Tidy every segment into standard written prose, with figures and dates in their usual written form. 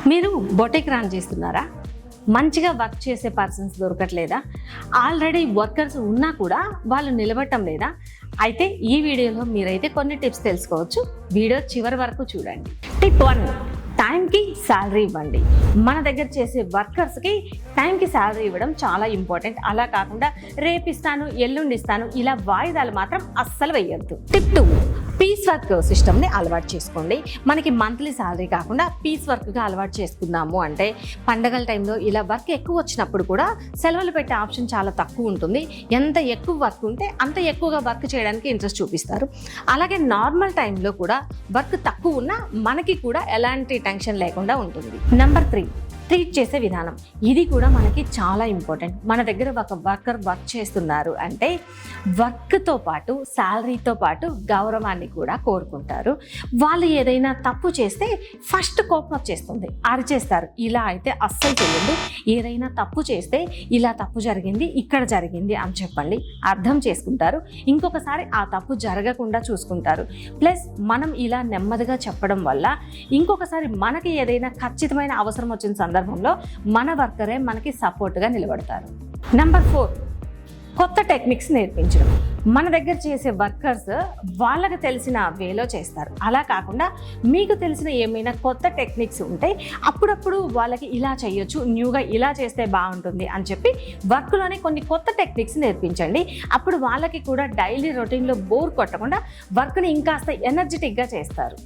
మీరు boutique run చేస్తున్నారా? మంచిగా వర్క్ చేసే పర్సన్స్ దొరకట్లేదా? ఆల్రెడీ వర్కర్స్ ఉన్నా కూడా వాళ్ళు నిలబడటం లేదా? అయితే ఈ వీడియోలో మీరైతే కొన్ని టిప్స్ తెలుసుకోవచ్చు. వీడియో చివరి వరకు చూడండి. టిప్ 1, టైంకి శాలరీ ఇవ్వండి. మన దగ్గర చేసే వర్కర్స్కి టైంకి శాలరీ ఇవ్వడం చాలా ఇంపార్టెంట్. అలా కాకుండా రేపు ఇస్తాను, ఎల్లుండి ఇస్తాను, ఇలా వాయిదాలు మాత్రం అస్సలు వేయొద్దు. టిప్ 2, పీస్ వర్క్ సిస్టమ్ని అలవాటు చేసుకోండి. మనకి మంత్లీ శాలరీ కాకుండా పీస్ వర్క్గా అలవాటు చేసుకుందాము అంటే పండగల టైంలో ఇలా వర్క్ ఎక్కువ వచ్చినప్పుడు కూడా సెలవులు పెట్టే ఆప్షన్ చాలా తక్కువ ఉంటుంది. ఎంత ఎక్కువ వర్క్ ఉంటే అంత ఎక్కువగా వర్క్ చేయడానికి ఇంట్రెస్ట్ చూపిస్తారు. అలాగే నార్మల్ టైంలో కూడా వర్క్ తక్కువ ఉన్నా మనకి కూడా ఎలాంటి టెన్షన్ లేకుండా ఉంటుంది. నెంబర్ 3, ట్రీట్ చేసే విధానం. ఇది కూడా మనకి చాలా ఇంపార్టెంట్. మన దగ్గర ఒక వర్కర్ వర్క్ చేస్తున్నారు అంటే వర్క్తో పాటు శాలరీతో పాటు గౌరవాన్ని కూడా కోరుకుంటారు. వాళ్ళు ఏదైనా తప్పు చేస్తే ఫస్ట్ కోపం వచ్చేస్తుంది, అరిచేస్తారు. ఇలా అయితే అస్సలు చేయొద్దు. ఏదైనా తప్పు చేస్తే ఇలా తప్పు జరిగింది, ఇక్కడ జరిగింది అని చెప్పండి. అర్థం చేసుకుంటారు. ఇంకొకసారి ఆ తప్పు జరగకుండా చూసుకుంటారు. ప్లస్ మనం ఇలా నెమ్మదిగా చెప్పడం వల్ల ఇంకొకసారి మనకి ఏదైనా ఖచ్చితమైన అవసరం వచ్చిన సందర్భంలో మన వర్కరే మనకి సపోర్ట్గా నిలబడతారు. నెంబర్ 4, కొత్త టెక్నిక్స్ నేర్పించడం. మన దగ్గర చేసే వర్కర్స్ వాళ్ళకి తెలిసిన వేలో చేస్తారు. అలా కాకుండా మీకు తెలిసిన ఏమైనా కొత్త టెక్నిక్స్ ఉంటే అప్పుడప్పుడు వాళ్ళకి ఇలా చేయొచ్చు, న్యూగా ఇలా చేస్తే బాగుంటుంది అని చెప్పి వర్క్లోనే కొన్ని కొత్త టెక్నిక్స్ నేర్పించండి. అప్పుడు వాళ్ళకి కూడా డైలీ రొటీన్లో బోర్ కొట్టకుండా వర్క్ని ఇంకాస్త ఎనర్జెటిక్గా చేస్తారు.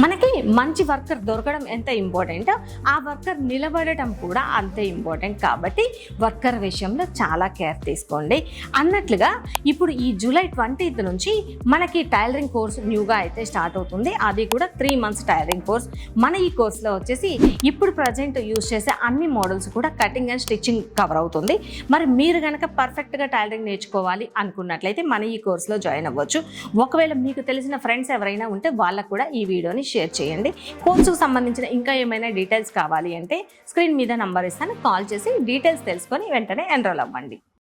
మనకి మంచి వర్కర్ దొరకడం ఎంత ఇంపార్టెంట్, ఆ వర్కర్ నిలబడటం కూడా అంతే ఇంపార్టెంట్. కాబట్టి వర్కర్ విషయంలో చాలా కేర్ తీసుకోండి. అన్నట్లుగా ఇప్పుడు ఈ జూలై 20th నుంచి మనకి టైలరింగ్ కోర్స్ న్యూగా అయితే స్టార్ట్ అవుతుంది. అది కూడా 3 months టైలరింగ్ కోర్స్. మన ఈ కోర్సులో వచ్చేసి ఇప్పుడు ప్రజెంట్ యూజ్ చేసే అన్ని మోడల్స్ కూడా కటింగ్ అండ్ స్టిచ్చింగ్ కవర్ అవుతుంది. మరి మీరు కనుక పర్ఫెక్ట్గా టైలరింగ్ నేర్చుకోవాలి అనుకున్నట్లయితే మన ఈ కోర్సులో జాయిన్ అవ్వచ్చు. ఒకవేళ మీకు తెలిసిన ఫ్రెండ్స్ ఎవరైనా ఉంటే వాళ్ళకు కూడా ఈ వీడియోని షేర్ చేయండి. కోర్సుకు సంబంధించిన ఇంకా ఏమైనా డీటెయిల్స్ కావాలి అంటే స్క్రీన్ మీద నంబర్ ఇస్తాను, కాల్ చేసి డీటెయిల్స్ తెలుసుకొని వెంటనే ఎన్రోల్ అవ్వండి.